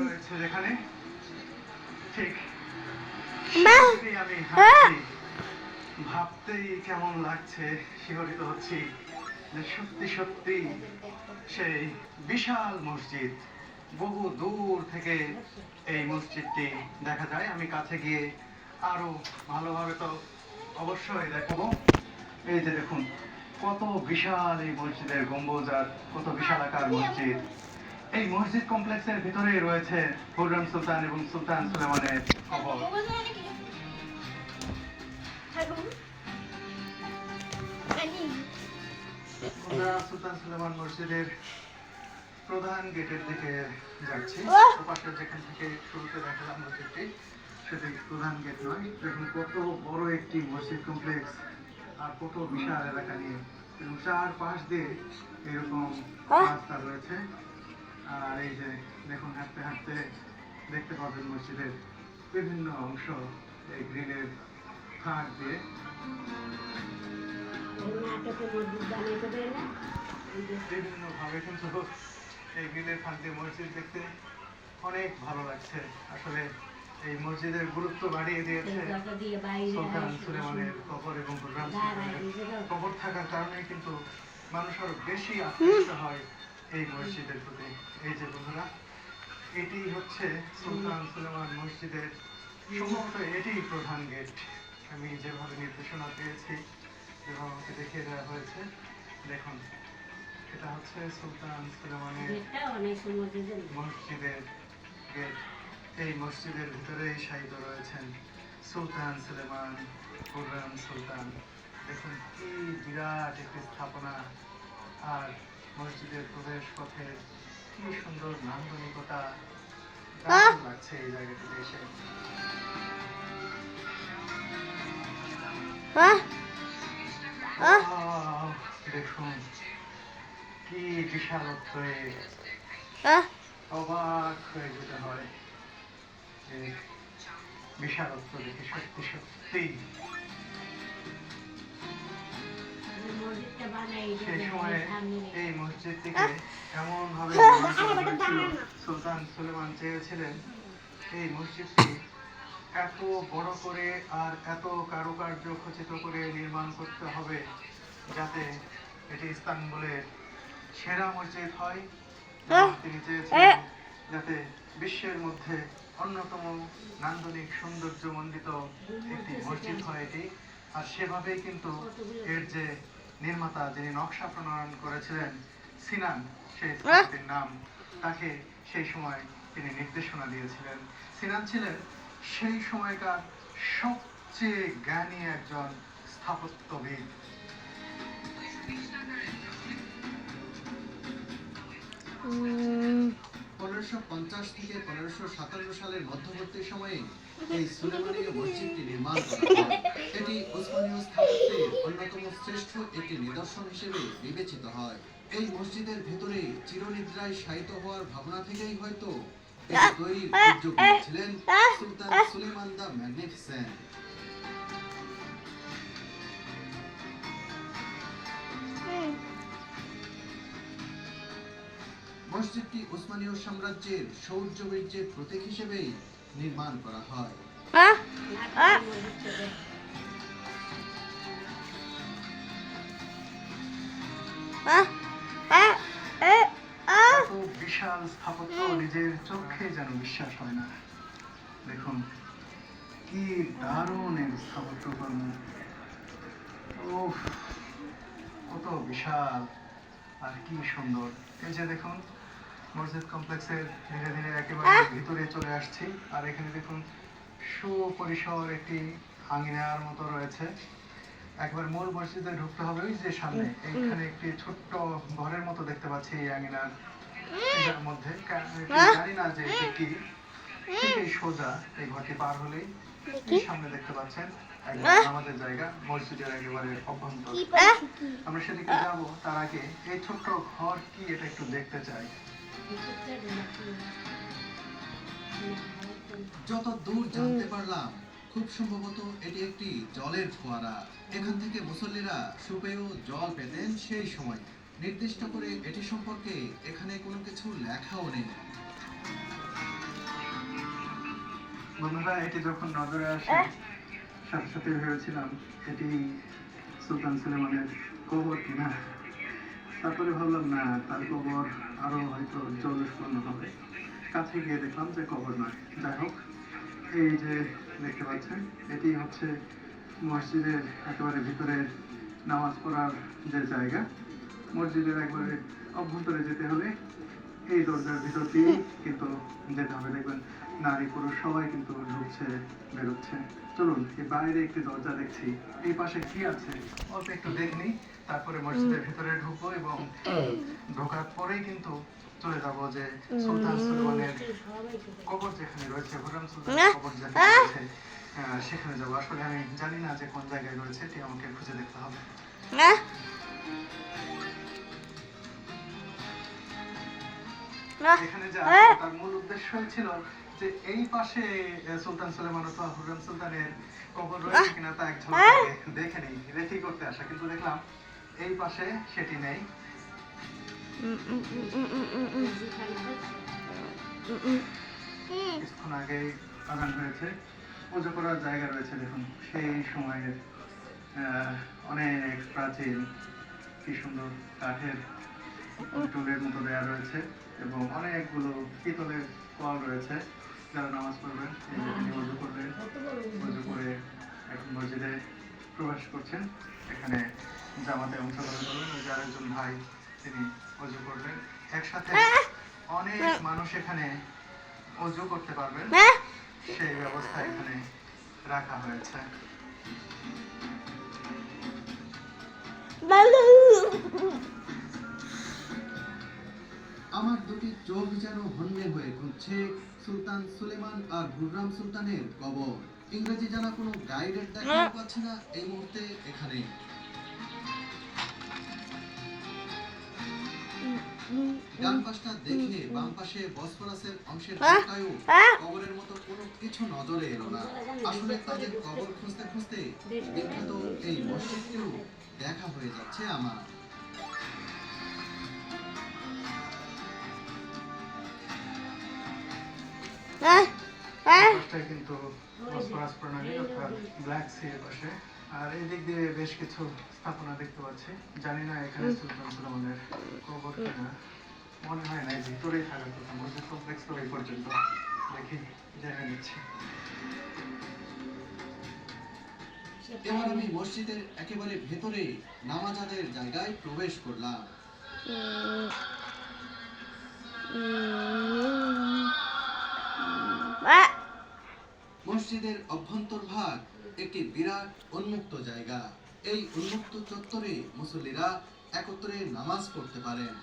রয়েছে যেখানে ঠিক সেখানেই আমি হাঁটছি। ভাবতেই কেমন লাগছে, শিহরিত হচ্ছি যে সত্যি সত্যি সেই বিশাল মসজিদ। বহু দূর থেকে এই মসজিদটি দেখা যায়। আমি কাছে গিয়ে আরো ভালোভাবে তো অবশ্যই দেখাবো। এই যে দেখুন কত বিশাল এই মসজিদের গম্বুজ আর কত বিশাল আকার মসজিদ। এই মসজিদ কমপ্লেক্সের ভিতরেই রয়েছে হুররাম সুলতান এবং সুলতান সুলেমানের কবর। আমরা সুলতান সুলেমান মসজিদের প্রধান গেটের দিকে যাচ্ছি। ওপাশে যেখান থেকে শুরুতে দেখালাম মসজিদটি, সেটি প্রধান গেট নয়। দেখুন কত বড় একটি মসজিদ কমপ্লেক্স আর কত বিশাল এলাকা নিয়ে, এবং চারপাশ দিয়ে এরকম রাস্তা রয়েছে। আর এই যে দেখুন হাঁটতে হাঁটতে দেখতে পাবেন মসজিদের বিভিন্ন অংশ এই গ্রিলের ফাঁক দিয়ে। বিভিন্ন ভাবে কিন্তু এই গ্রিলের ফাঁক দিয়ে মসজিদ দেখতে অনেক ভালো লাগছে। আসলে এই মসজিদের গুরুত্ব বাড়িয়ে দিয়েছে সুলতান সুলেমানের কবর এবং হুররাম সুলতানের কবর থাকার কারণে কিন্তু মানুষ আরো বেশি আকৃষ্ট হয় এই মসজিদের প্রতি। এই যে বন্ধুরা, এটি হচ্ছে সুলতান সুলেমান মসজিদের সম্ভবত এটি প্রধান গেট। আমি যেভাবে নির্দেশনা পেয়েছি, যেভাবে আমাকে দেখিয়ে দেওয়া হয়েছে, দেখুন এটা হচ্ছে সুলতান সুলেমানের মসজিদের গেট। এই মসজিদের ভিতরেই শায়িত রয়েছেন সুলতান সুলেমান, হুররাম সুলতান। দেখুন কি বিরাট একটি স্থাপনা, আর মসজিদের প্রবেশ পথে কি সুন্দর নান্দনিকতা, দারুণ লাগছে এই জায়গাটিতে এসে। দেখুন কি বিশালত্ব, অবাক হয়ে যেতে হয় এই বিশালত্ব দেখে। সত্যি সত্যি সেই সময় এই মসজিদটিকে এমন ভাবে সুলতান সুলেমান চেয়েছিলেন এই মসজিদটি এত বড় করে আর এত কারুকার্য খচিত করে নির্মাণ করতে হবে যাতে এটি ইস্তানবুলের সেরা মসজিদ হয়। তিনি চেয়েছিলেন যাতে বিশ্বের মধ্যে অন্যতম নান্দনিক সৌন্দর্য মণ্ডিত একটি মসজিদ হয় এটি। আর সেভাবেই কিন্তু এর যে নির্মাতা, যিনি নকশা প্রণয়ন করেছিলেন, সিনান, সেই স্থপতির নাম, তাকে সেই সময় তিনি নির্দেশনা দিয়েছিলেন। সিনান ছিলেন সেই সময়কার সবচেয়ে জ্ঞানী একজন স্থাপত্যবিদ। 1550 থেকে 1557 সালের মধ্যবর্তী সময়ে এই সুলেমানীয় মসজিদটি নির্মাণ করা হয়। এটি ওসমানীয় স্থাপত্যের অন্যতম শ্রেষ্ঠ একটি নিদর্শন হিসেবে বিবেচিত হয়। এই মসজিদের ভেতরে চিরনিদ্রায় শায়িত হওয়ার ভাবনা থেকেই হয়তো এটি তৈরির উদ্যোগ নিয়েছিলেন সুলতান সুলেমান দ্য ম্যাগনিফিসেন্ট। মসজিদটি উসমানীয় সাম্রাজ্যের শৌর্য বীর্যের প্রতীক হিসেবেই নির্মাণ করা হয়। বিশাল স্থাপত্য নিজের চোখে যেন বিশ্বাস হয় না। দেখুন কি দারুণ এই স্থাপত্য কর্ম, কত বিশাল আর কি সুন্দর। এই যে দেখুন মসজিদ কমপ্লেক্সের ধীরে ধীরে একেবারে ভিতরে চলে আসছি। আর এখানে দেখুন সুপরিসর একটি আঙিনার মতো রয়েছে। একবার মূল মসজিদে ঢুকতে হবে ওই যে সামনে, এইখানে একটি ছোট্ট ঘরের মতো দেখতে পাচ্ছি এই আঙিনার মধ্যে। জানি না যে এটি কি, ঠিক এই সোজা এই ঘরটি পার হলেই সামনে দেখতে পাচ্ছেন আমাদের জায়গা, মসজিদের একেবারে অভ্যন্তর। আমরা সেদিকে যাব, তার আগে এই ছোট্ট ঘর কি এটা একটু দেখতে চাই। যত দূর জানতে পারলাম, খুব সম্ভবত এটি একটি জলের ফোয়ারা। এখান থেকে মুসল্লিরা সুপেয় জল পেতেন সেই সময়। নির্দিষ্ট করে এটি সম্পর্কে এখানে কোনো কিছু লেখাও নেই। বন্ধুরা, এটি যখন নজরে আসে সাথে সাথে ভেবেছিলাম এটি সুলতান সুলেমানের কবর কিনা। তারপরে ভাবলাম না, তার কবর আরো হয়তো জৌলুসপূর্ণ হবে। কাছে গিয়ে দেখলাম যে কবর নয়। যাই হোক, এই যে দেখতে পাচ্ছেন, এটি হচ্ছে মসজিদের একেবারে ভিতরে নামাজ পড়ার যে জায়গা। মসজিদের একবারে অভ্যন্তরে যেতে হলে এই দরজার ভিতর দিয়ে কিন্তু যেতে হবে। দেখবেন নারী পুরুষ সবাই কিন্তু ঢুকছে বেরোচ্ছে। চলুন, এই বাইরে একটি দরজা দেখছি, এই পাশে কি আছে অল্প একটু দেখনি, তারপরে মসজিদের ভিতরে ঢুকবো এবং ঢোকার পরেই কিন্তু চলে যাবো যে সুলতান সুলেমানের কবর যেখানে রয়েছে, হুররাম সুলতানের কবর যেখানে রয়েছে, সেখানে যাবো। আসলে আমি জানি না যে কোন জায়গায় রয়েছে, এটি আমাকে খুঁজে দেখতে হবে। এখানে যে আসা, তার মূল উদ্দেশ্য ছিল যে এই পাশে সুলতান সুলেমান অথবা হুররাম সুলতানের কবর রয়েছে কিনা তা এক ঝলক দেখে নেই, রেখি করতে আসা। কিন্তু দেখলাম এই পাশে সেটি নেই। কিছুক্ষণ আগে আজান হয়েছে, পুজো করার জায়গা রয়েছে। দেখুন, সেই সময়ের অনেক প্রাচীন কি সুন্দর কাঠের টুলের মতো দেয়া রয়েছে এবং অনেকগুলো পিতলের কল রয়েছে। যারা নামাজ পড়বেন, এই যে তিনি ওযু করলেন, ওযু করে এখন মসজিদে প্রবেশ করছেন। এখানে জামাতে অংশগ্রহণ করবেন। ওই যে আরেকজন ভাই, তিনি ওযু করবেন। একসাথে অনেক মানুষ এখানে ওযু করতে পারবেন, সেই ব্যবস্থা এখানে রাখা হয়েছে। আমার দুটি চোখ যেন হন্যে হয়ে ঘুরছে সুলতান সুলেমান আর হুররাম সুলতানের কবর। ইংরেজি জানা কোনো গাইডের দেখা পাচ্ছি না এই মুহূর্তে এখানে। ডান পাশটা দেখে বাম পাশে বসফরাসের অংশের দিকটায়ও কবরের মতো কোনো কিছু নজরে এলো না। আসলে তাদের কবর খুঁজতে খুঁজতে বিখ্যাত এই মসজিদটিও দেখা হয়ে যাচ্ছে আমার। পাশটায় কিন্তু বসফরাস প্রণালী অর্থাৎ ব্ল্যাক সি এর পাশে। আর এই দিক দিয়ে বেশ কিছু স্থাপনা দেখতে পাচ্ছি। জানি না এখানে সুলতান সুলেমানের কবর কিনা, মনে হয় না। ভিতরেই থাকার কথা, মসজিদ কমপ্লেক্স তো এই পর্যন্ত। দেখি, জেনে নিচ্ছি। এবার আমি মসজিদের একেবারে ভেতরে নামাজাদের জায়গায় প্রবেশ করলাম। মসজিদের অভ্যন্তরভাগ একটি বিরাট উন্মুক্ত জায়গা। এই উন্মুক্ত চত্বরে মুসল্লিরা একত্রে নামাজ পড়তে পারেন।